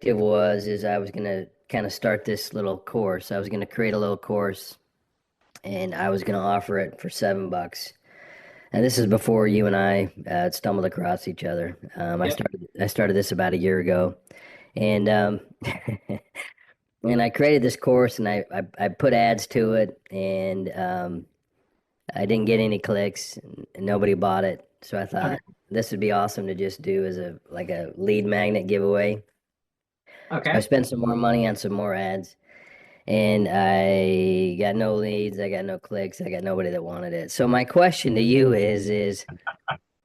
was I was gonna kind of start this little course. I was gonna create a little course, and I was gonna offer it for $7. And this is before you and I stumbled across each other. Yep. I started this about a year ago, and and I created this course, and I put ads to it, and I didn't get any clicks, and nobody bought it. So I Okay. thought this would be awesome to just do as a lead magnet giveaway. So I Okay. spent some more money on some more ads, and I got no leads, I got no clicks, I got nobody that wanted it. So my question to you is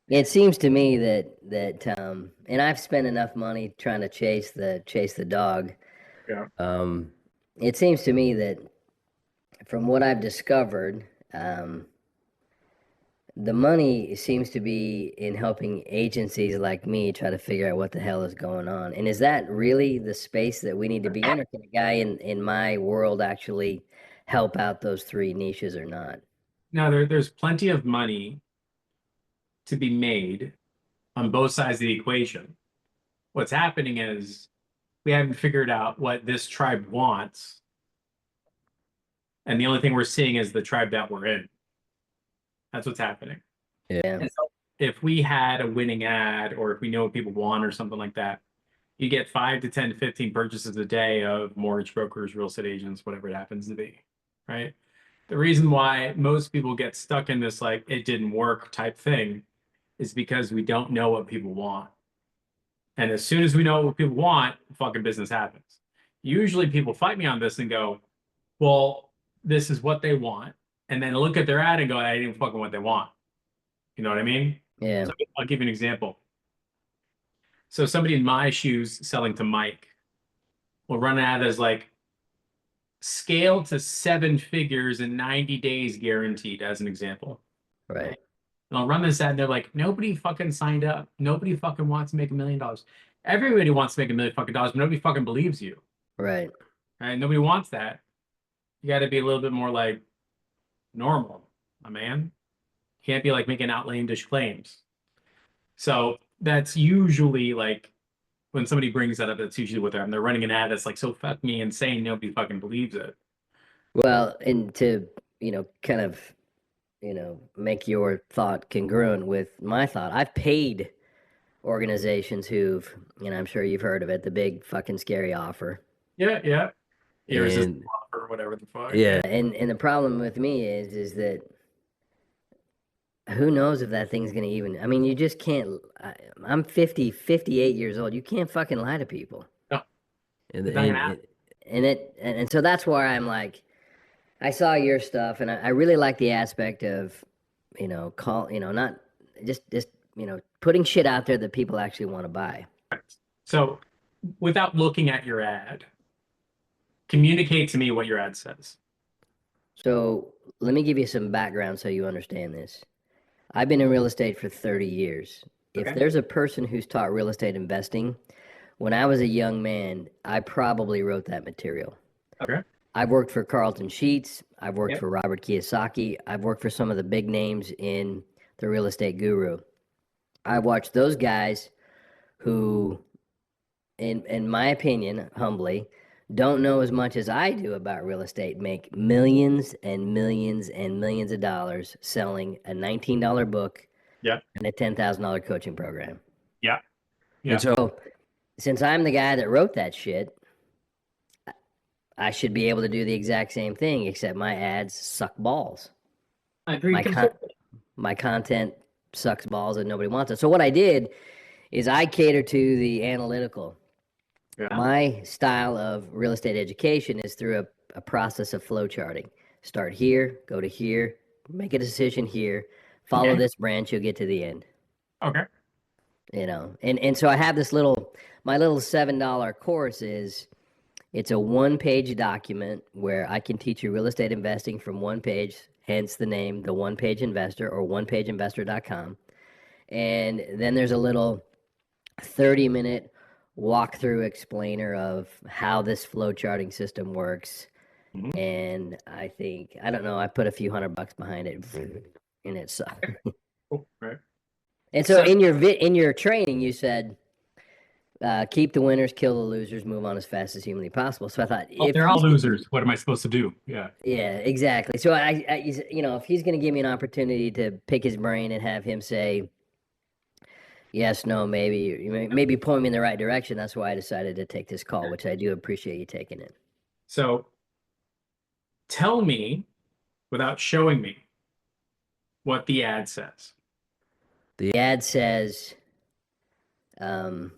it seems to me that and I've spent enough money trying to chase the dog. Yeah. Um, it seems to me that from what I've discovered, the money seems to be in helping agencies like me try to figure out what the hell is going on. And is that really the space that we need to be in, or can a guy in my world actually help out those three niches or not? Now there's plenty of money to be made on both sides of the equation. What's happening is we haven't figured out what this tribe wants, and the only thing we're seeing is the tribe that we're in. That's what's happening. Yeah, And so if we had a winning ad, or if we know what people want or something like that, you get 5 to 10 to 15 purchases a day of mortgage brokers, real estate agents, whatever it happens to be, right? The reason why most people get stuck in this like it didn't work type thing is because we don't know what people want. And as soon as we know what people want, fucking business happens. Usually people fight me on this and go, well, this is what they want. And then look at their ad and go, I didn't fucking what they want. You know what I mean? yeah, So I'll give you an example. So somebody in my shoes selling to Mike will run an ad that's like scale to 7 figures in 90 days guaranteed, as an example. right, And I'll run this ad and they're like, nobody fucking signed up. Nobody fucking wants to make $1 million. Everybody wants to make $1 million fucking dollars, but nobody fucking believes you. right. Right? Nobody wants that. You got to be a little bit more like normal, my man. You can't be like making outlandish claims. So that's usually like when somebody brings that up, that's usually what they're running an ad that's like so fuck me insane, nobody fucking believes it. Well, and to, kind of, make your thought congruent with my thought, I've paid organizations who've, I'm sure you've heard of it, the big fucking scary offer. Yeah, yeah. Irresistible And offer or whatever the fuck. yeah, Yeah. and the problem with me is that who knows if that thing's gonna even, I mean, you just can't. I'm 50, 58 years old. You can't fucking lie to people. No, And it's not gonna and happen. and so that's why I'm like, I saw your stuff, and I really like the aspect of, not just putting shit out there that people actually want to buy. So without looking at your ad, communicate to me what your ad says. So let me give you some background so you understand this. I've been in real estate for 30 years. If Okay. there's a person who's taught real estate investing, when I was a young man, I probably wrote that material. Okay. I've worked for Carlton Sheets. I've worked Yep. for Robert Kiyosaki. I've worked for some of the big names in the real estate guru. I've watched those guys who, in my opinion, humbly, don't know as much as I do about real estate, make millions and millions and millions of dollars selling a $19 book Yep. and a $10,000 coaching program. Yep. And Yep. so, since I'm the guy that wrote that shit, I should be able to do the exact same thing, except my ads suck balls. I agree My con- completely. my content sucks balls and nobody wants it. So what I did is I cater to the analytical. Yeah. My style of real estate education is through a process of flow charting. Start here, go to here, make a decision here, follow Okay. this branch, you'll get to the end. Okay. And so I have this my little $7 course is it's a one-page document where I can teach you real estate investing from one page, hence the name, the One Page Investor or onepageinvestor.com. And then there's a little 30-minute walkthrough explainer of how this flow charting system works. Mhm. And I don't know, I put a few $100 behind it, and it's Cool. Right. and so So in your training you said Keep the winners, kill the losers, move on as fast as humanly possible. So I thought, Oh, if they're all he's, losers. What am I supposed to do? Yeah. yeah, exactly. So if he's going to give me an opportunity to pick his brain and have him say yes, no, maybe point me in the right direction, that's why I decided to take this call, which I do appreciate you taking it. So tell me, without showing me, what the ad says. The ad says, um,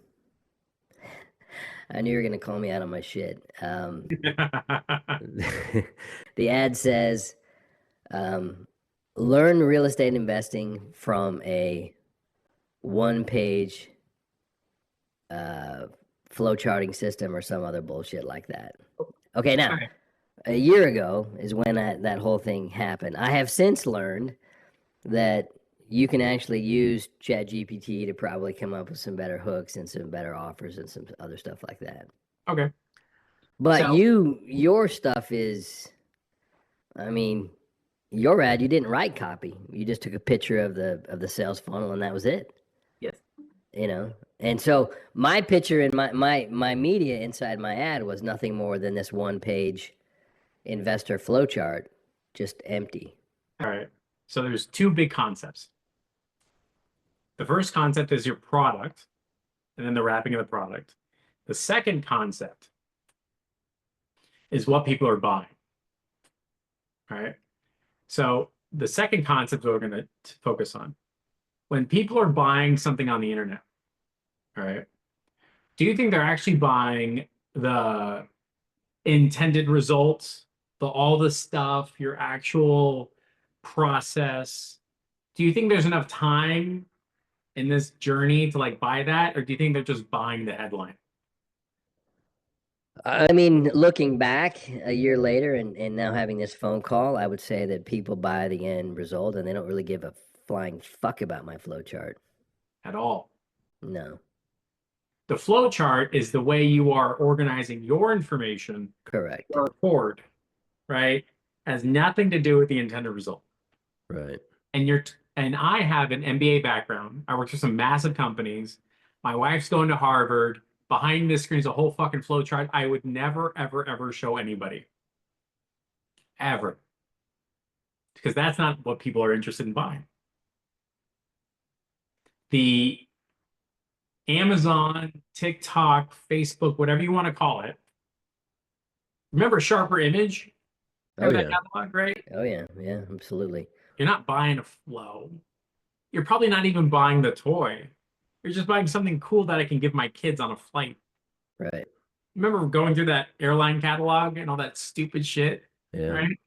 I knew you were going to call me out on my shit. The ad says, learn real estate investing from a one-page flow charting system or some other bullshit like that. Okay, now, Okay. a year ago is when that whole thing happened. I have since learned that you can actually use ChatGPT to probably come up with some better hooks and some better offers and some other stuff like that. Okay. But So your stuff is, I mean, your ad, you didn't write copy. You just took a picture of the sales funnel and that was it. yes. And so my picture and my media inside my ad was nothing more than this one page investor flow chart, just empty. All right. So there's two big concepts. The first concept is your product, and then the wrapping of the product. The second concept is what people are buying. All right. So the second concept we're going to focus on. When people are buying something on the internet, all right, do you think they're actually buying the intended results, all the stuff, your actual process? Do you think there's enough time in this journey to like buy that, or do you think they're just buying the headline? I mean, looking back a year later and now having this phone call, I would say that people buy the end result and they don't really give a flying fuck about my flow chart. At all? No, The flow chart is the way you are organizing your information correct. or report, right? Has nothing to do with the intended result. Right. And I have an MBA background. I worked for some massive companies. My wife's going to Harvard. Behind this screen is a whole fucking flow chart I would never, ever, ever show anybody. Ever. Because that's not what people are interested in buying. The Amazon, TikTok, Facebook, whatever you want to call it. Remember Sharper Image? Oh Remember yeah. that catalog, right? Oh yeah. Yeah. Absolutely. You're not buying a flow. You're probably not even buying the toy. You're just buying something cool that I can give my kids on a flight. Right. Remember going through that airline catalog and all that stupid shit, Yeah. right?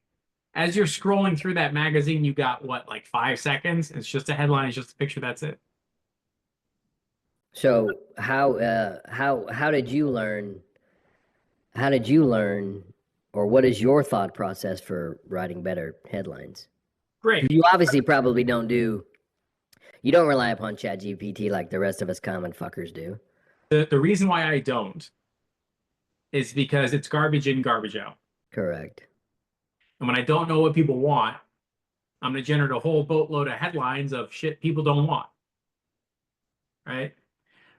As you're scrolling through that magazine, you got what, like 5 seconds? It's just a headline, it's just a picture, that's it. So how did you learn? How did you learn, or what is your thought process for writing better headlines? Great. You obviously probably don't do. You don't rely upon ChatGPT like the rest of us common fuckers do. The reason why I don't is because it's garbage in, garbage out. Correct. And when I don't know what people want, I'm going to generate a whole boatload of headlines of shit people don't want. Right?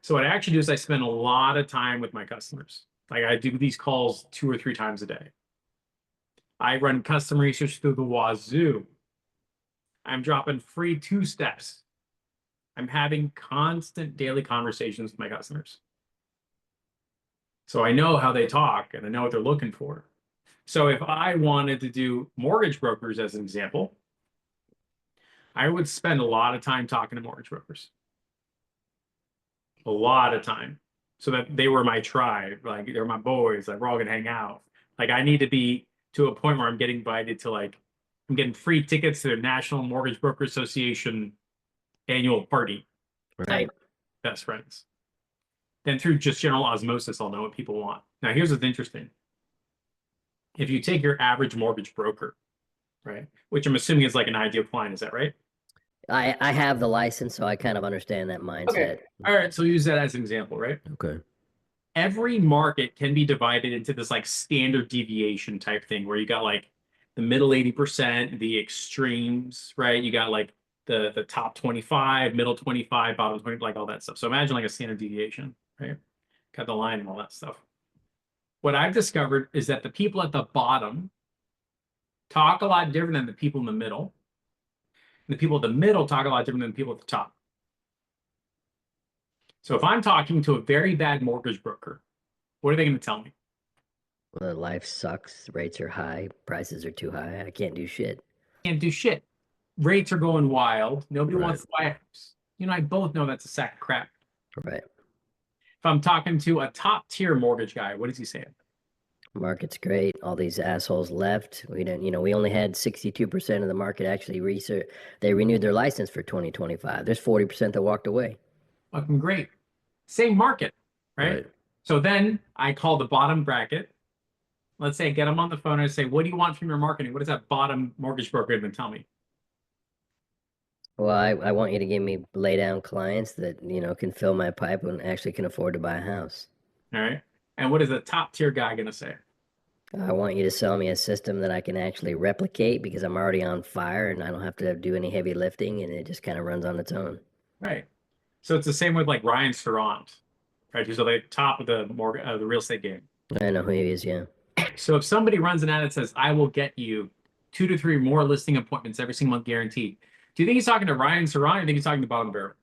So what I actually do is I spend a lot of time with my customers. Like I do these calls 2 or 3 times a day. I run custom research through the wazoo. I'm dropping free 2-steps. I'm having constant daily conversations with my customers. So I know how they talk and I know what they're looking for. So if I wanted to do mortgage brokers as an example, I would spend a lot of time talking to mortgage brokers. A lot of time. So that they were my tribe. Like they're my boys. Like we're all gonna hang out. Like I need to be to a point where I'm getting invited to like I'm getting free tickets to the National Mortgage Broker Association annual party. Right. Best friends. Then through just general osmosis, I'll know what people want. Now here's what's interesting. If you take your average mortgage broker, right, which I'm assuming is like an ideal client, is that right? I have the license, so I kind of understand that mindset. Okay. All right. So use that as an example, right? Okay. Every market can be divided into this like standard deviation type thing where you got like the middle 80%, the extremes, right? You got like the top 25, middle 25, bottom 20, like all that stuff. So imagine like a standard deviation, right? got the line and all that stuff. What I've discovered is that the people at the bottom talk a lot different than the people in the middle. And the people at the middle talk a lot different than the people at the top. So if I'm talking to a very bad mortgage broker, what are they going to tell me? Well, life sucks. Rates are high. Prices are too high. I can't do shit. Can't do shit. Rates are going wild. Nobody Right. wants to buy a house. You know, I both know that's a sack of crap. Right. If I'm talking to a top tier mortgage guy, what is he saying? Market's great. All these assholes left. We didn't, we only had 62% of the market actually research. They renewed their license for 2025. There's 40% that walked away. Fucking great. Same market, right? So then I call the bottom bracket. Let's say I get them on the phone and I say, what do you want from your marketing? What is that bottom mortgage broker going to tell me? Well, I want you to give me lay down clients that, can fill my pipe and actually can afford to buy a house. All right. And what is the top tier guy going to say? I want you to sell me a system that I can actually replicate because I'm already on fire and I don't have to do any heavy lifting and it just kind of runs on its own. Right. So it's the same with like Ryan Serrant, right? Who's at the top of the real estate game. I know who he is, yeah. So if somebody runs an ad that says, I will get you 2 to 3 more listing appointments every single month guaranteed, do you think he's talking to Ryan Serrant or do you think he's talking to bottom barrel?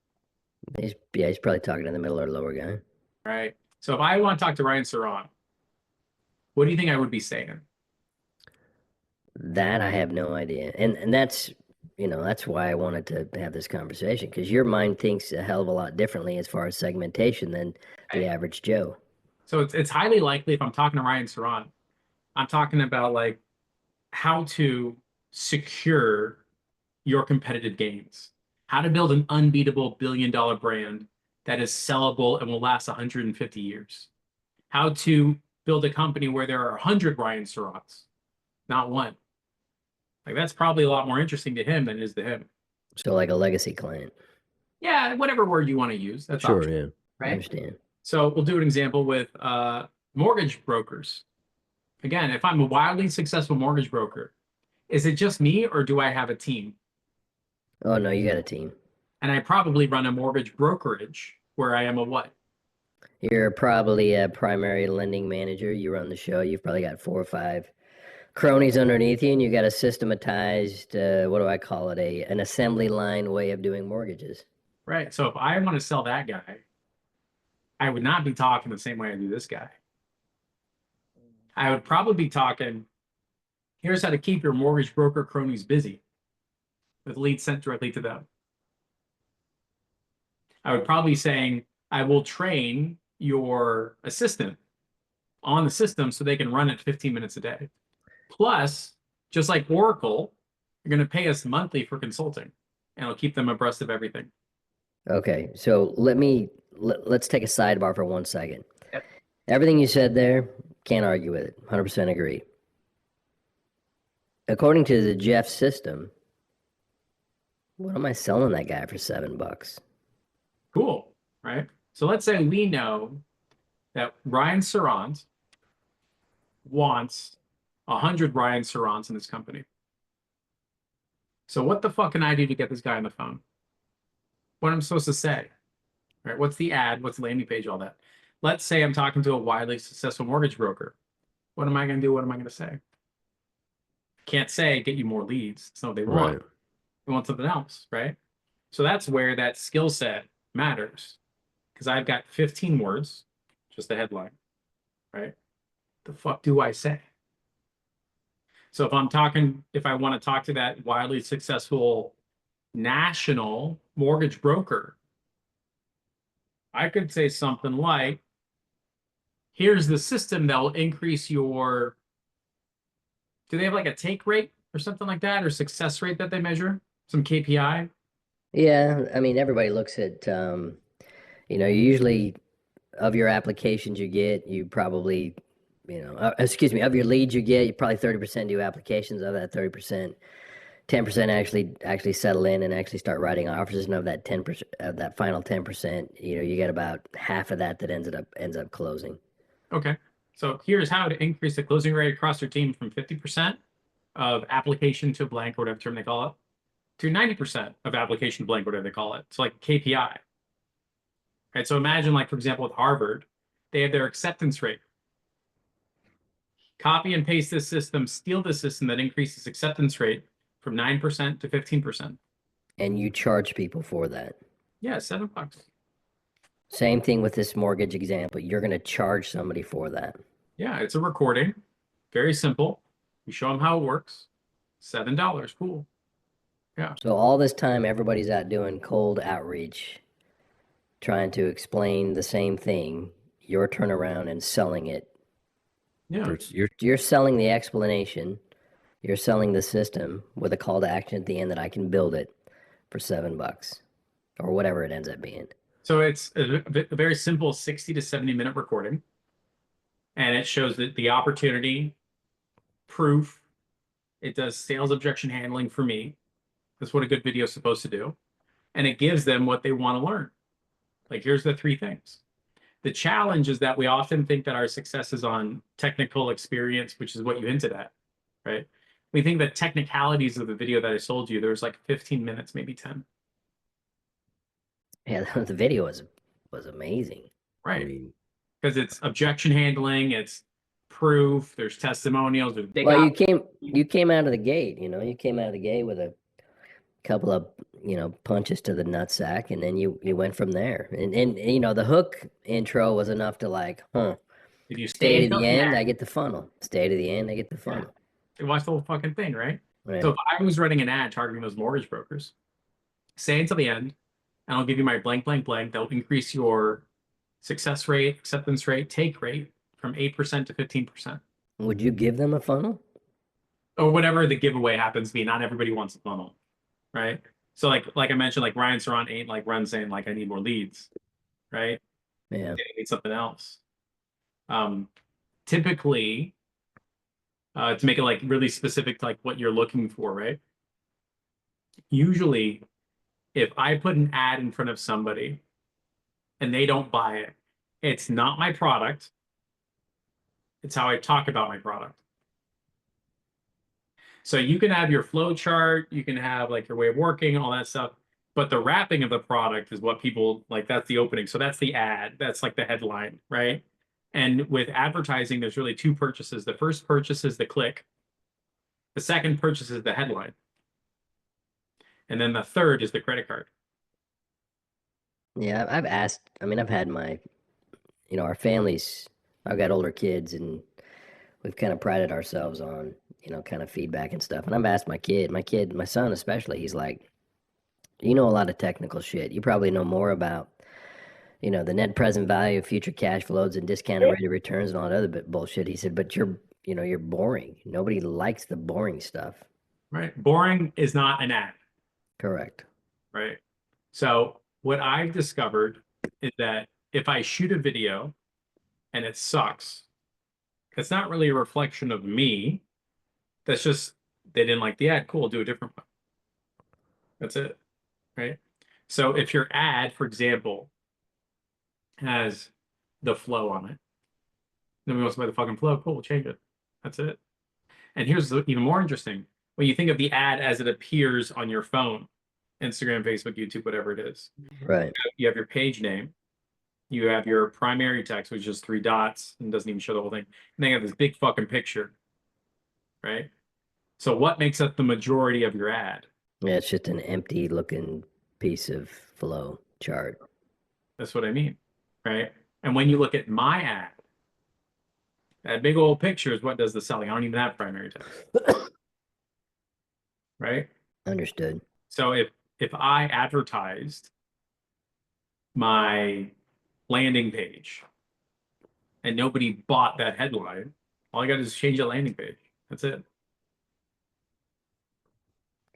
He's probably talking to the middle or lower guy. Right. So if I want to talk to Ryan Serrant, what do you think I would be saying? That I have no idea. And that's, that's why I wanted to have this conversation because your mind thinks a hell of a lot differently as far as segmentation than the average Joe. So it's highly likely if I'm talking to Ryan Serrant, I'm talking about like how to secure your competitive gains, how to build an unbeatable billion-dollar brand that is sellable and will last 150 years, how to build a company where there are 100 Ryan Serrants, not one. Like that's probably a lot more interesting to him than it is to him. So like a legacy client. Yeah, whatever word you want to use. That's sure, optional, yeah. right? I understand. So we'll do an example with mortgage brokers. Again, if I'm a wildly successful mortgage broker, is it just me or do I have a team? Oh, no, you got a team. And I probably run a mortgage brokerage where I am a what? You're probably a primary lending manager. You run the show. You've probably got 4 or 5 cronies underneath you, and you got a systematized, what do I call it, an assembly line way of doing mortgages. Right. So if I want to sell that guy, I would not be talking the same way I do this guy. I would probably be talking, here's how to keep your mortgage broker cronies busy with leads sent directly to them. I would probably be saying, I will train your assistant on the system so they can run it 15 minutes a day. Plus, just like Oracle, you're going to pay us monthly for consulting, and I'll keep them abreast of everything. Okay, so let's take a sidebar for 1 second. Yep. Everything you said there, can't argue with it. 100% agree. According to the Jeff system, what am I selling that guy for $7? Cool, right? So let's say we know that Ryan Serrant wants 100 Ryan Serrants in this company. So what the fuck can I do to get this guy on the phone? What am I supposed to say? Right? What's the ad? What's the landing page? All that. Let's say I'm talking to a widely successful mortgage broker. What am I going to do? What am I going to say? Can't say get you more leads. That's not what they want. Right. They want something else, right? So that's where that skill set matters. Because I've got 15 words, just a headline, right? The fuck do I say? So if I want to talk to that wildly successful national mortgage broker, I could say something like, here's the system that will increase your, do they have like a take rate or something like that, or success rate that they measure? Some KPI? Yeah, I mean, everybody looks at, you usually of your applications you get, you probably, of your leads you get, you probably 30% do applications. Of that 30%, 10% actually settle in and actually start writing offers. And of that 10%, of that final 10%, you get about half of that ends up closing. Okay. So here's how to increase the closing rate across your team from 50% of application to blank, or whatever term they call it, to 90% of application to blank, whatever they call it. It's like KPI. Right. So imagine, like, for example, with Harvard, They have their acceptance rate. Copy and paste this system, steal the system that increases acceptance rate from 9% to 15%. And you charge people for that. Yeah, $7. Same thing with this mortgage example. You're going to charge somebody for that. Yeah, it's a recording. Very simple. You show them how it works. $7. Cool. Yeah. So all this time, everybody's out doing cold outreach, trying to explain the same thing. Your turnaround and selling it. Yeah. You're selling the explanation. You're selling the system with a call to action at the end that I can build it for $7 or whatever it ends up being. So it's a very simple 60 to 70-minute recording. And it shows that the opportunity, proof, it does sales objection handling for me. That's what a good video is supposed to do. And it gives them what they want to learn. Like, here's the 3 things. The challenge is that we often think that our success is on technical experience, which is what you hinted at, right? We think that technicalities of the video that I sold you, there's like 15 minutes, maybe 10. Yeah, the video was amazing. Right. I mean, because it's objection handling, it's proof, there's testimonials. well, you came out of the gate, you came out of the gate with a couple of, punches to the nutsack, and then you went from there. And the hook intro was enough to like, If you stay to the end, I get the funnel. Stay to the end, I get the funnel. You watch the whole fucking thing, right? Right. So if I was running an ad targeting those mortgage brokers, stay until the end, and I'll give you my blank, blank, blank. That'll increase your success rate, acceptance rate, take rate from 8% to 15%. Would you give them a funnel? Or whatever the giveaway happens to be. Not everybody wants a funnel, right? So like I mentioned, like Ryan Saron ain't like run saying like I need more leads, right? Yeah. They need something else. Typically, to make it like really specific to like what you're looking for, right? Usually, if I put an ad in front of somebody and they don't buy it, it's not my product. It's how I talk about my product. So you can have your flow chart, you can have like your way of working, all that stuff, but the wrapping of the product is what people like. That's the opening. So that's the ad. That's like the headline, right? And with advertising, there's really 2 purchases. The first purchase is the click. The second purchase is the headline. And then the third is the credit card. Yeah, I've had my, our families, I've got older kids, and we've kind of prided ourselves on, kind of feedback and stuff. And I've asked my son especially, he's like, a lot of technical shit. You probably know more about, the net present value, future cash flows, and discounted rate of returns and all that other bullshit. He said, but you're boring. Nobody likes the boring stuff. Right. Boring is not an ad. Correct. Right. So what I've discovered is that if I shoot a video and it sucks, it's not really a reflection of me. That's just they didn't like the ad. Cool, do a different one. That's it. Right. So if your ad, for example, has the flow on it, nobody wants to buy the fucking flow. Cool, we'll change it. That's it. And here's the even more interesting. When you think of the ad as it appears on your phone, Instagram, Facebook, YouTube, whatever it is. Right. You have your page name. You have your primary text, which is 3 dots and doesn't even show the whole thing. And then you have this big fucking picture, right? So what makes up the majority of your ad? Yeah, it's just an empty looking piece of flow chart. That's what I mean, right? And when you look at my ad, that big old picture is what does the selling. I don't even have primary text. Right? Understood. So if I advertised my landing page and nobody bought that headline, all I got to do is change the landing page. That's it.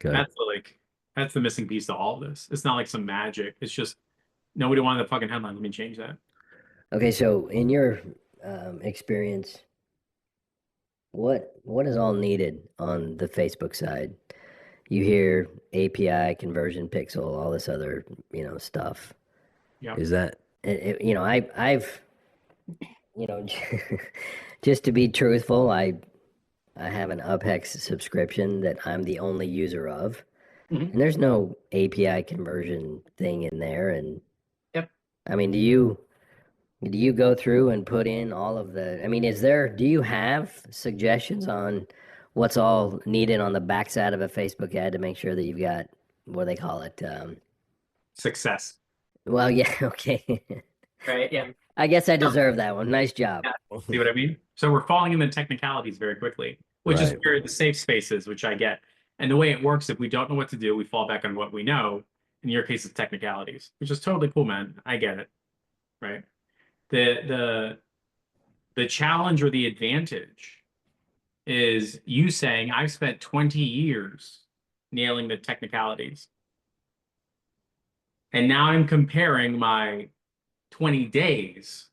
Good. That's the missing piece to all of this. It's not like some magic. It's just nobody wanted the fucking headline. Let me change that. Okay, so in your experience, what is all needed on the Facebook side? You hear API, conversion pixel, all this other, stuff. Yeah. Is that, I've, just to be truthful, I have an UpHex subscription that I'm the only user of. Mhm. And there's no API conversion thing in there. And Yep. I mean, do you Do you go through and put in all of the, I mean, do you have suggestions on what's all needed on the backside of a Facebook ad to make sure that you've got, what do they call it? Success. Well, yeah, okay. Right. Yeah. I guess I deserve that one. Nice job. Yeah. See what I mean? So we're falling into technicalities very quickly, which is Right. where the safe space is, which I get. And the way it works, if we don't know what to do, we fall back on what we know. In your case, it's technicalities, which is totally cool, man. I get it. Right. The the challenge or the advantage is you saying I've spent 20 years nailing the technicalities. And now I'm comparing my 20 days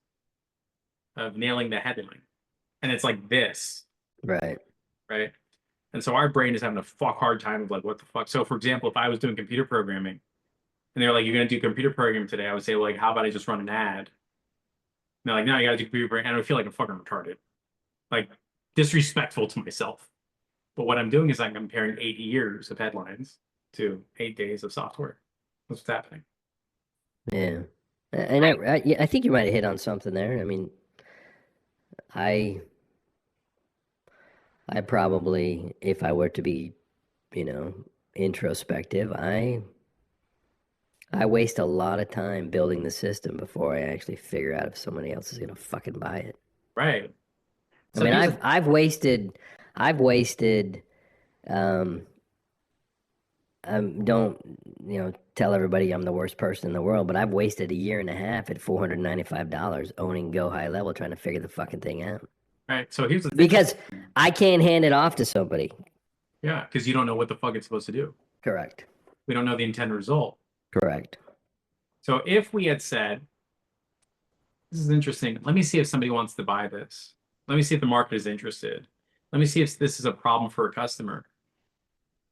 of nailing the headline. And it's like this, Right. right? And so our brain is having a fuck hard time of like, what the fuck? So for example, if I was doing computer programming and they're like, you're going to do computer programming today, I would say, like, how about I just run an ad? And they're like, no, you got to do computer programming. And I would feel like I'm fucking retarded, like disrespectful to myself. But what I'm doing is I'm comparing 8 years of headlines to 8 days of software. That's what's happening. Yeah. And I think you might have hit on something there. I mean, I probably, if I were to be, introspective, I waste a lot of time building the system before I actually figure out if somebody else is gonna fucking buy it. Right. I So mean, here's I've wasted, um, don't, tell everybody I'm the worst person in the world, but I've wasted a year and a half at $495 owning Go High Level trying to figure the fucking thing out. right. So here's the thing. Because I can't hand it off to somebody. Yeah, because you don't know what the fuck it's supposed to do. Correct. We don't know the intended result. Correct. So if we had said, this is interesting, let me see if somebody wants to buy this. Let me see if the market is interested. Let me see if this is a problem for a customer.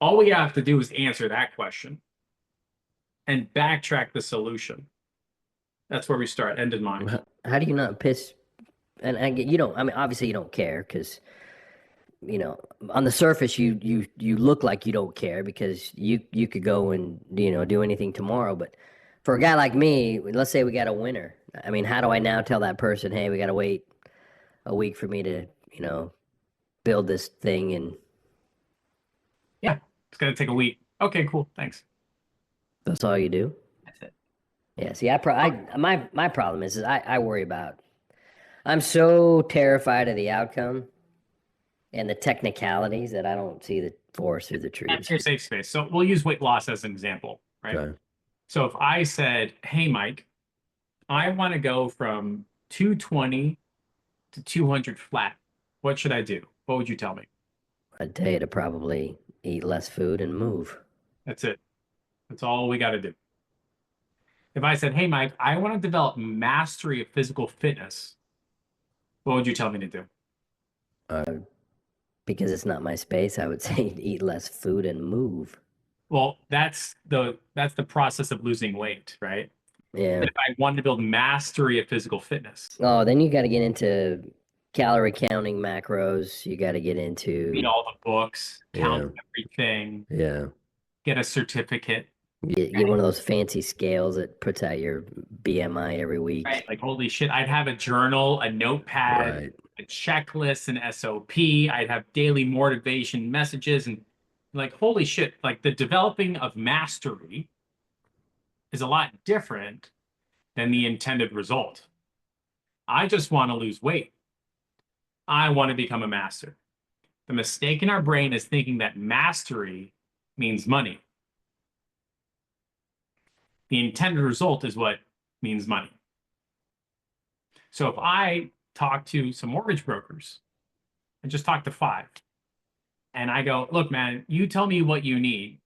All we have to do is answer that question and backtrack the solution. That's where we start, end in mind. How do you not piss? And you don't, I mean, obviously you don't care because, on the surface you look like you don't care because you could go and, do anything tomorrow. But for a guy like me, let's say we got a winner. I mean, how do I now tell that person, hey, we got to wait a week for me to, build this thing? And Yeah, it's going to take a week. Okay, cool. Thanks. that's all you do? That's it. Yeah. See, my problem is I worry about, I'm so terrified of the outcome and the technicalities that I don't see the forest through the trees. That's your safe space. So we'll use weight loss as an example, right? Okay. So if I said, hey, Mike, I want to go from 220 to 200 flat, what should I do? What would you tell me? I'd tell you to probably eat less food and move. That's it. That's all we got to do. If I said, hey, Mike, I want to develop mastery of physical fitness, what would you tell me to do? Because it's not my space, I would say eat less food and move. Well, that's the process of losing weight, right? Yeah. If I wanted to build mastery of physical fitness, Oh, then you got to get into calorie counting macros. You got to get into read all the books, count Yeah. everything, Yeah. get a certificate. get one of those fancy scales that puts out your BMI every week. Right. Like, holy shit, I'd have a journal, a notepad, Right. a checklist, an SOP. I'd have daily motivation messages and like, holy shit, like the developing of mastery is a lot different than the intended result. I just want to lose weight. I want to become a master. The mistake in our brain is thinking that mastery means money. The intended result is what means money. So if I talk to some mortgage brokers, I just talk to 5, and I go, look, man, you tell me what you need.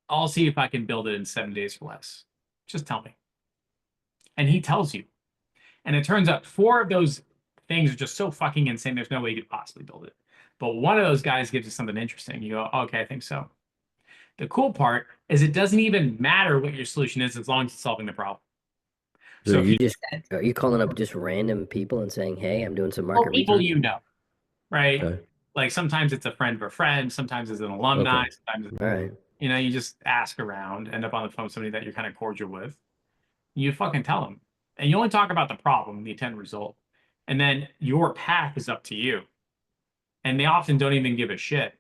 I'll see if I can build it in 7 days or less. Just tell me. And he tells you. And it turns out 4 of those things are just so fucking insane, there's no way you could possibly build it. But one of those guys gives you something interesting. You go, okay, I think so. The cool part is it doesn't even matter what your solution is as long as it's solving the problem. So if are you calling up just random people and saying, hey, I'm doing some or market people research? you know, right? Okay. Like sometimes it's a friend of a friend, sometimes it's an alumni, Okay. sometimes it's, All right. you just ask around, end up on the phone with somebody that you're kind of cordial with. You fucking tell them, And you only talk about the problem, the intent result. And then your path is up to you. And they often don't even give a shit.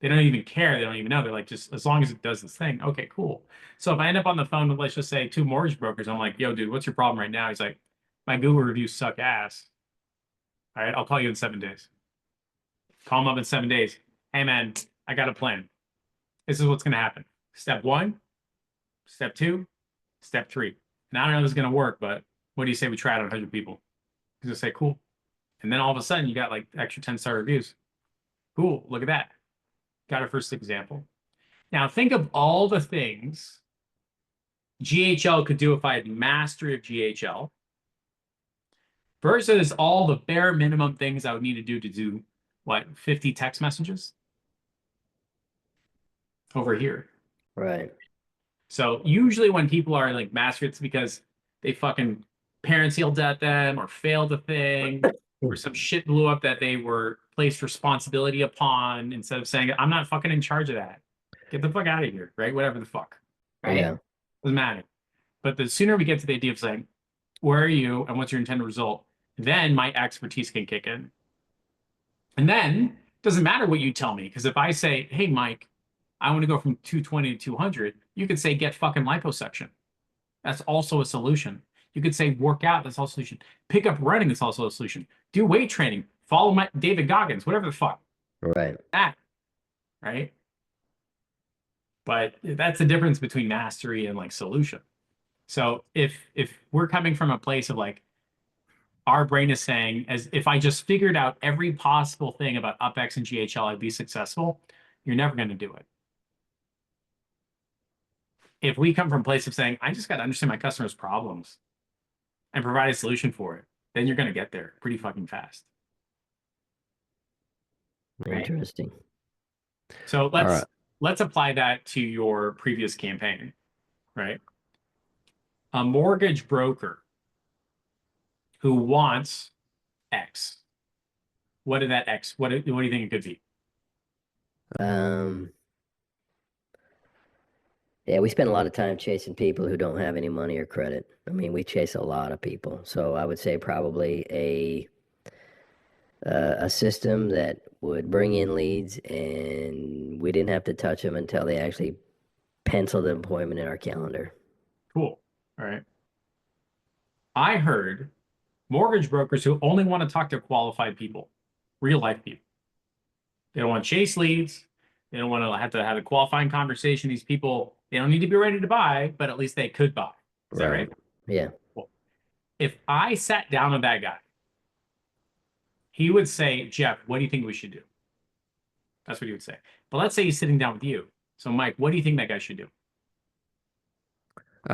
They don't even care. They don't even know. They're like, just as long as it does this thing, okay, cool. So if I end up on the phone with, let's just say, 2 mortgage brokers, I'm like, yo, dude, what's your problem right now? He's like, my Google reviews suck ass. All right, I'll call you in 7 days. Call him up in 7 days. Hey, man, I got a plan. This is what's going to happen. Step 1, step 2, step 3. And I don't know if this is going to work, but what do you say we try it on 100 people? He's going to say, cool. And then all of a sudden, you got like extra 10-star reviews. Cool, look at that. Got our first example. Now think of all the things GHL could do if I had mastery of GHL versus all the bare minimum things I would need to do what, 50 text messages over here. Right. So usually when people are like mastery, it's because they fucking parents yelled at them or failed a thing or some shit blew up that they were placed responsibility upon instead of saying, I'm not fucking in charge of that. Get the fuck out of here, right? Whatever the fuck, right? Yeah. Doesn't matter. But the sooner we get to the idea of saying, where are you and what's your intended result, then my expertise can kick in. And then it doesn't matter what you tell me, because if I say, hey, Mike, I want to go from 220 to 200, you could say, get fucking liposuction. That's also a solution. You could say work out, that's also a solution. Pick up running, that's also a solution. Do weight training, follow my David Goggins, whatever the fuck. Right. That, right? But that's the difference between mastery and like solution. So if we're coming from a place of like, our brain is saying, as if I just figured out every possible thing about UpX and GHL, I'd be successful, you're never going to do it. If we come from a place of saying, I just got to understand my customer's problems and provide a solution for it, then you're going to get there pretty fucking fast. Right? Interesting. So let's apply that to your previous campaign, right? A mortgage broker who wants X. What did that X? What do you think it could be? Yeah, we spend a lot of time chasing people who don't have any money or credit. I mean, we chase a lot of people. So I would say probably a system that would bring in leads and we didn't have to touch them until they actually penciled an appointment in our calendar. Cool. All right. I heard mortgage brokers who only want to talk to qualified people, real life people. They don't want to chase leads. They don't want to have a qualifying conversation. These people, they don't need to be ready to buy, but at least they could buy. Is that right? Yeah. Cool. If I sat down with that guy, he would say, Jeff, what do you think we should do? That's what he would say. But let's say he's sitting down with you. So, Mike, what do you think that guy should do?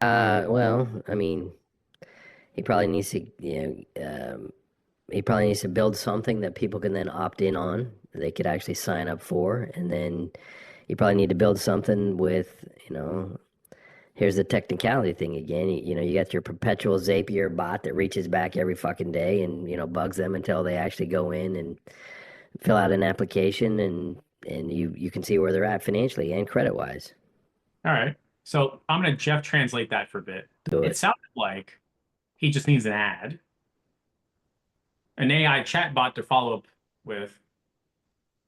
Well, I mean, he probably needs to, he probably needs to build something that people can then opt in on, they could actually sign up for. And then you probably need to build something with, here's the technicality thing again. You got your perpetual Zapier bot that reaches back every fucking day and, bugs them until they actually go in and fill out an application and you can see where they're at financially and credit wise. All right. So I'm going to Jeff translate that for a bit. It sounded like he just needs an ad, an AI chatbot to follow up with,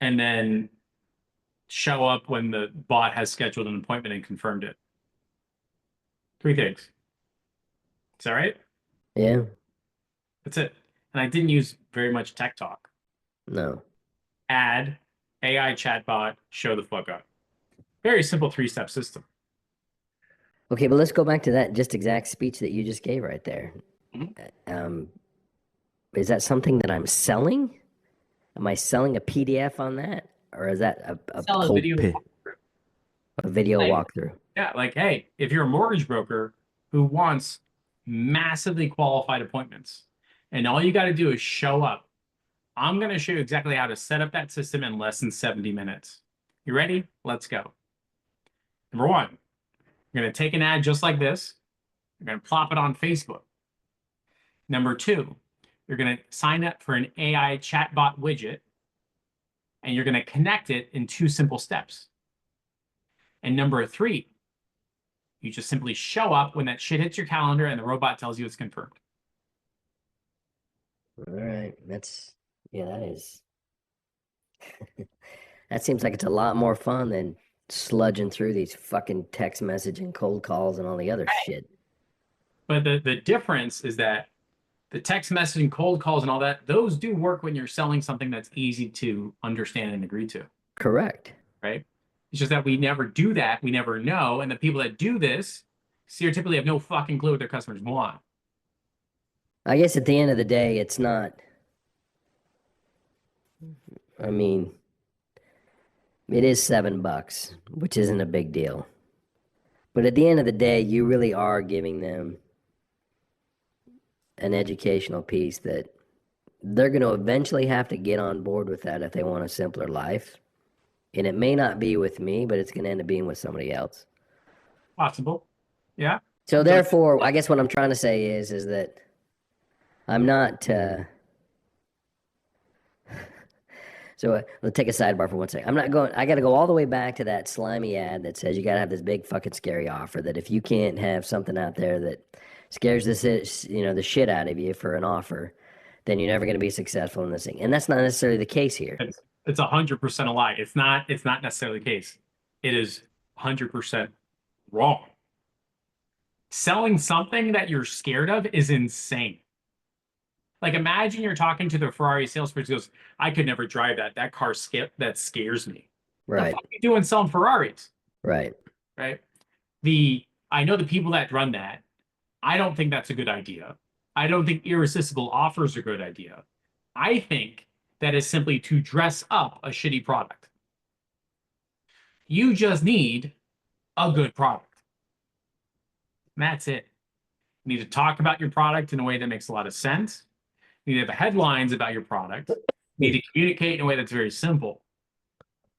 and then show up when the bot has scheduled an appointment and confirmed it. 3 things. Is that right? Yeah. That's it. And I didn't use very much tech talk. No. Ad, AI chatbot, show the fuck up. Very simple 3-step system. Okay, but let's go back to that just exact speech that you just gave right there. Mm-hmm. Is that something that I'm selling? Am I selling a PDF on that? Or is that a video walkthrough? Yeah, like, hey, if you're a mortgage broker who wants massively qualified appointments, and all you got to do is show up, I'm going to show you exactly how to set up that system in less than 70 minutes. You ready? Let's go. Number 1, you're going to take an ad just like this. You're going to plop it on Facebook. Number 2, you're going to sign up for an AI chatbot widget, and you're going to connect it in 2 simple steps. And number 3, You just simply show up when that shit hits your calendar and the robot tells you it's confirmed. All right. That is. That seems like it's a lot more fun than sludging through these fucking text message and cold calls and all the other shit. But the difference is that the text messaging, cold calls, and all that, those do work when you're selling something that's easy to understand and agree to, Correct. right? It's just that we never do that. We never know. And the people that do this stereotypically have no fucking clue what their customers want. I guess at the end of the day, it's not. I mean, it is $7, which isn't a big deal. But at the end of the day, you really are giving them an educational piece that they're going to eventually have to get on board with that if they want a simpler life. And it may not be with me, but it's going to end up being with somebody else. Possible. Yeah. So therefore, I guess what I'm trying to say is that I'm not. So let's take a sidebar for 1 second. I'm not going. I got to go all the way back to that slimy ad that says you got to have this big fucking scary offer. That if you can't have something out there that scares the shit out of you for an offer, then you're never going to be successful in this thing. And that's not necessarily the case here. It's 100% a lie. It's not necessarily the case. It is 100% wrong. Selling something that you're scared of is insane. Like, imagine you're talking to the Ferrari salesperson who goes, I could never drive that. That car that scares me. Right. What the fuck are you doing selling Ferraris? Right. Right. I know the people that run that. I don't think that's a good idea. I don't think irresistible offers are a good idea. I think that is simply to dress up a shitty product. You just need a good product. And that's it. You need to talk about your product in a way that makes a lot of sense. You need to have headlines about your product. You need to communicate in a way that's very simple.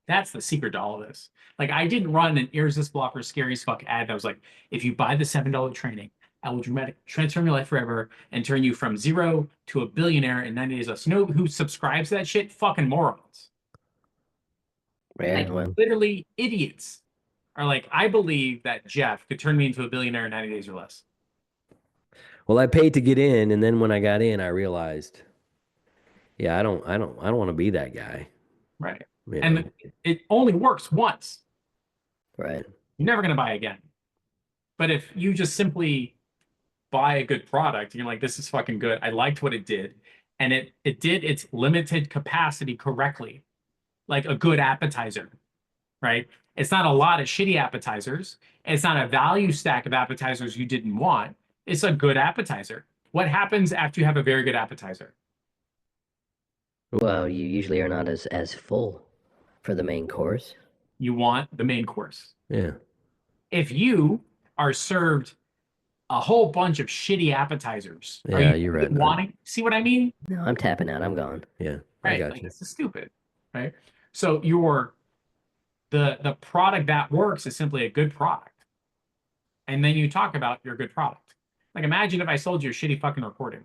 That's the secret to all of this. Like, I didn't run an irresistible offer scary as fuck ad that was like, if you buy the $7 training, I will dramatically transform your life forever and turn you from zero to a billionaire in 90 days less. You know who subscribes to that shit? Fucking morons. Yeah, like, well. literally idiots are like, I believe that Jeff could turn me into a billionaire in 90 days or less. Well, I paid to get in, and then when I got in, I realized, yeah, I don't want to be that guy. Right. You And know? it only works once. Right. You're never going to buy again. But if you just simply buy a good product, and you're like, this is fucking good. I liked what it did. And it did its limited capacity correctly, like a good appetizer, right? It's not a lot of shitty appetizers. It's not a value stack of appetizers you didn't want. It's a good appetizer. What happens after you have a very good appetizer? Well, you usually are not as full for the main course. You want the main course. Yeah. If you are served a whole bunch of shitty appetizers, are Yeah, you you're right. wanting? See what I mean? No, I'm tapping out. I'm gone. Yeah, I Right. got Like, you. this is stupid, right? So the product that works is simply a good product. And then you talk about your good product. Like, imagine if I sold you a shitty fucking recording.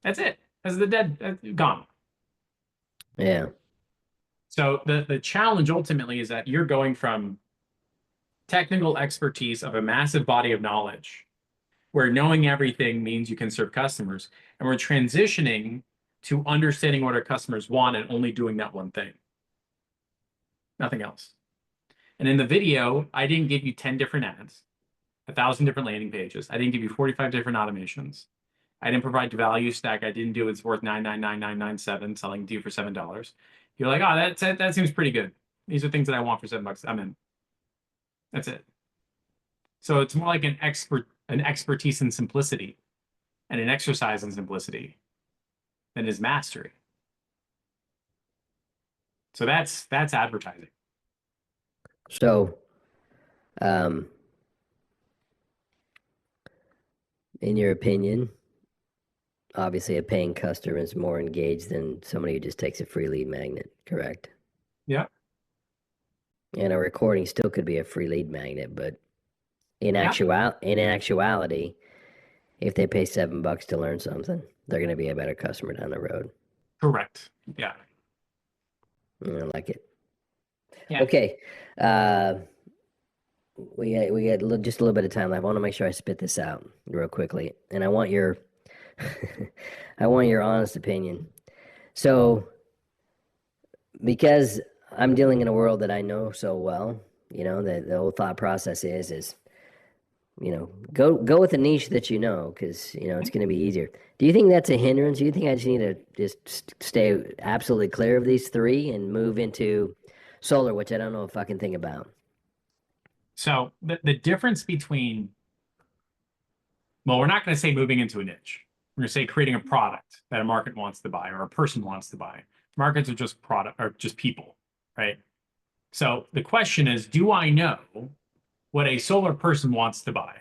That's it. That's gone. Yeah. So the challenge ultimately is that you're going from technical expertise of a massive body of knowledge, where knowing everything means you can serve customers, and we're transitioning to understanding what our customers want and only doing that one thing. Nothing else. And in the video, I didn't give you 10 different ads, 1,000 different landing pages. I didn't give you 45 different automations. I didn't provide the value stack. I didn't do it's worth $9,99997 selling to you for $7. You're like, oh, that seems pretty good. These are things that I want for $7. I'm in. That's it. So it's more like an expertise in simplicity and an exercise in simplicity than is mastery. So that's advertising. So, in your opinion, obviously a paying customer is more engaged than somebody who just takes a free lead magnet, correct? Yeah. And a recording still could be a free lead magnet, but in actuality, if they pay $7 to learn something, they're going to be a better customer down the road. Correct. Yeah. I like it. Yeah. Okay. we got just a little bit of time left. I want to make sure I spit this out real quickly, and I want your I want your honest opinion. So, because I'm dealing in a world that I know so well, the whole thought process is go with a niche that you know, because it's going to be easier. Do you think that's a hindrance? Do you think I just need to just stay absolutely clear of these three and move into solar, which I don't know a fucking thing about? So the difference between, well, we're not going to say moving into a niche. We're going to say creating a product that a market wants to buy or a person wants to buy. Markets are just product or just people, right? So the question is, do I know what a solar person wants to buy?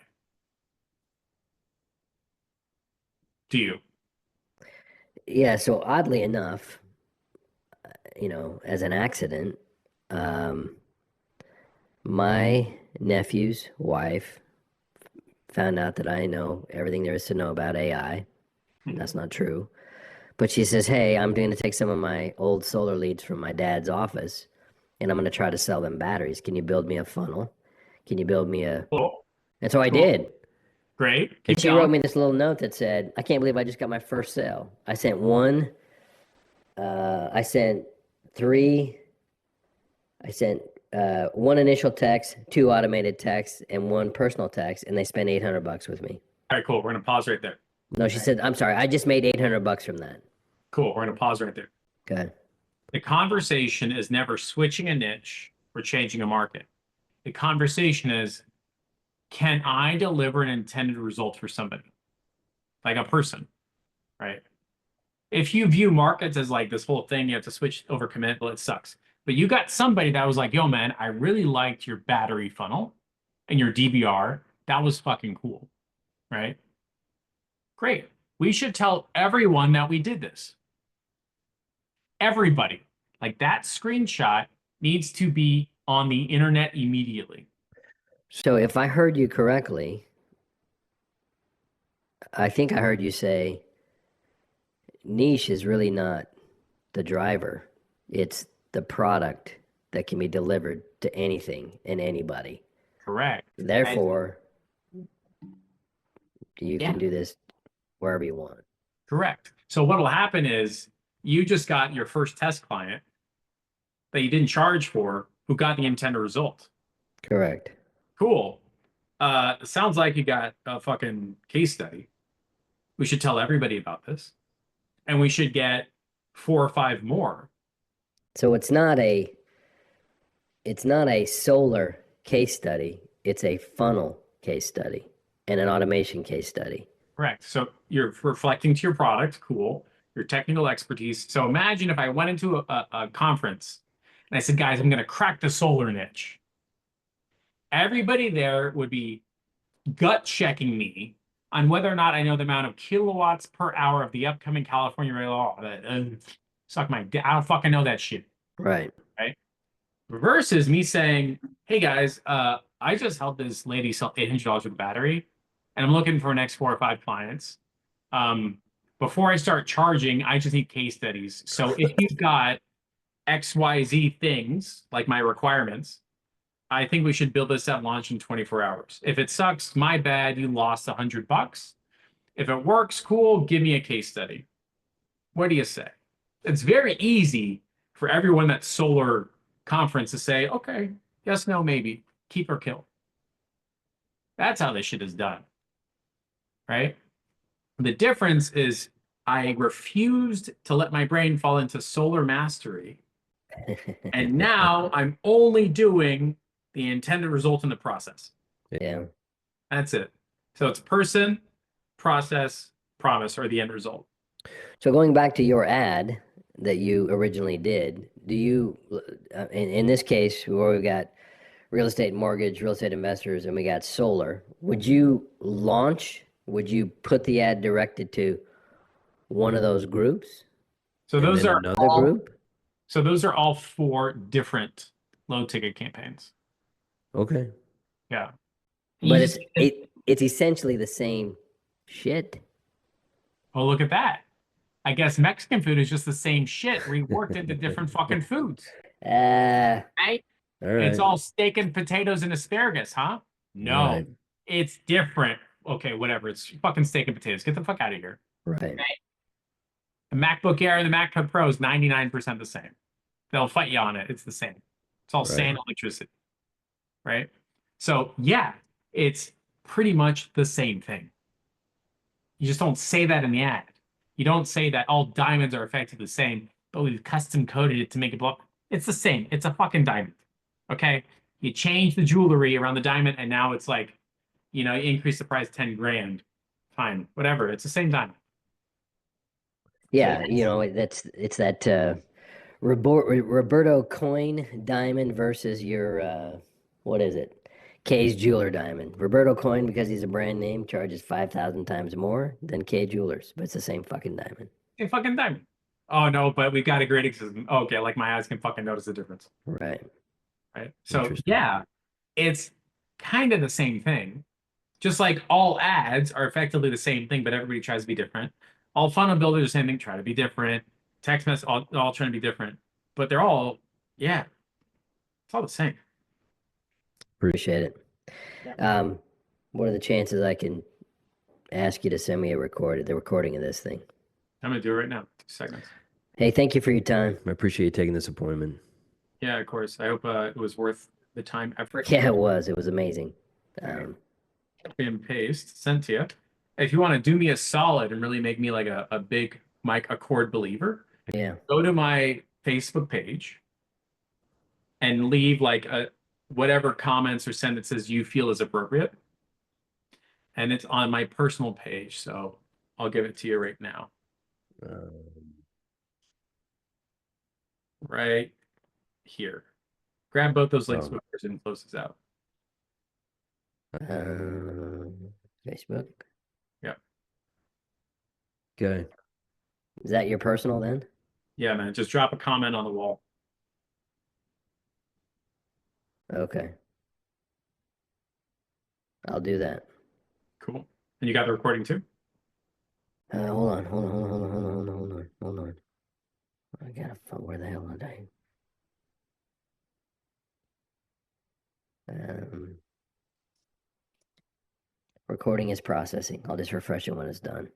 Do you? Yeah, so oddly enough, as an accident, um, my nephew's wife found out that I know everything there is to know about AI. That's not true. But she says, hey, I'm going to take some of my old solar leads from my dad's office and I'm going to try to sell them batteries. Can you build me a funnel? Can you build me a. Cool. And so I Cool. did. Great. And Keep she going. wrote me this little note that said, I can't believe I just got my first sale. I sent one, I sent three, I sent one initial text, two automated texts, and one personal text, and they spent $800 with me. All right, cool. We're going to pause right there. No, she said, I'm sorry, I just made $800 from that. Cool. We're going to pause right there. Good. The conversation is never switching a niche or changing a market. The conversation is, can I deliver an intended result for somebody? Like a person, right? If you view markets as like this whole thing, you have to switch over commit, well, it sucks. But you got somebody that was like, yo, man, I really liked your battery funnel and your DBR. That was fucking cool, right? Great. We should tell everyone that we did this. Everybody. Like that screenshot needs to be on the internet immediately. So if I heard you correctly, I think I heard you say niche is really not the driver. It's the product that can be delivered to anything and anybody. Correct. Therefore, you Yeah. can do this wherever you want. Correct. So what will happen is you just got your first test client that you didn't charge for who got the intended result. Correct. Cool. Sounds like you got a fucking case study. We should tell everybody about this. And we should get 4 or 5 more. So it's not a solar case study. It's a funnel case study and an automation case study. Correct. So you're reflecting to your product. Cool. Your technical expertise. So imagine if I went into a conference and I said, guys, I'm going to crack the solar niche. Everybody there would be gut checking me on whether or not I know the amount of kilowatts per hour of the upcoming California law. Suck my dick. I don't fucking know that shit. Right. Right. Versus me saying, hey guys, I just helped this lady sell $800 with a battery, and I'm looking for next 4 or 5 clients. Before I start charging, I just need case studies. So if you've got XYZ things like my requirements, I think we should build this at launch in 24 hours. If it sucks, my bad, you lost $100. If it works, cool, give me a case study. What do you say? It's very easy for everyone at solar conference to say, okay, yes, no, maybe, keep or kill. That's how this shit is done, right? The difference is I refused to let my brain fall into solar mastery. And now I'm only doing the intended result in the process. Yeah. That's it. So it's person, process, promise, or the end result. So going back to your ad that you originally did, do you, in this case, where we got real estate mortgage, real estate investors, and we got solar, would you put the ad directed to one of those groups? So and those then are another all, group? So those are all 4 different low ticket campaigns. Okay. Yeah. But it's essentially the same shit. Well, look at that. I guess Mexican food is just the same shit reworked into different fucking foods. Right? All It's right. all steak and potatoes and asparagus, huh? No, Right. it's different. Okay, whatever. It's fucking steak and potatoes. Get the fuck out of here. Right. The MacBook Air and the MacBook Pro is 99% the same. They'll fight you on it. It's the same. It's all Right. sand electricity, right? So yeah, it's pretty much the same thing. You just don't say that in the ad. You don't say that all diamonds are effectively the same, but we've custom coded it to make it blow. It's the same. It's a fucking diamond. Okay. You change the jewelry around the diamond, and now it's like, you increase the price 10 grand. Fine, whatever. It's the same diamond. Yeah, it's that Roberto coin diamond versus your what is it? Kay's Jeweler diamond. Roberto coin, because he's a brand name, charges 5,000 times more than Kay Jewelers, but it's the same fucking diamond. Same fucking diamond. Oh no, but we've got a grading system. Okay, like my eyes can fucking notice the difference. Right. Right. So Interesting. yeah, it's kind of the same thing. Just like all ads are effectively the same thing, but everybody tries to be different. All funnel builders are the same thing, try to be different. Text message all trying to be different, but they're all, yeah, it's all the same. Appreciate it. Yeah. What are the chances I can ask you to send me the recording of this thing? I'm gonna do it right now. 2 seconds. Hey, thank you for your time. I appreciate you taking this appointment. Yeah, of course. I hope it was worth the time, effort. Yeah, it was. It was amazing. Copy and paste, sent to you. If you want to do me a solid and really make me like a big Mike Accord believer, Yeah. go to my Facebook page and leave like whatever comments or sentences you feel is appropriate. And it's on my personal page, so I'll give it to you right now. Right here. Grab both those links and close this out. Facebook. Yeah. Okay. Is that your personal then? Yeah, man. Just drop a comment on the wall. Okay. I'll do that. Cool. And you got the recording too? Hold on. I gotta find where the hell am I? Recording is processing. I'll just refresh it when it's done.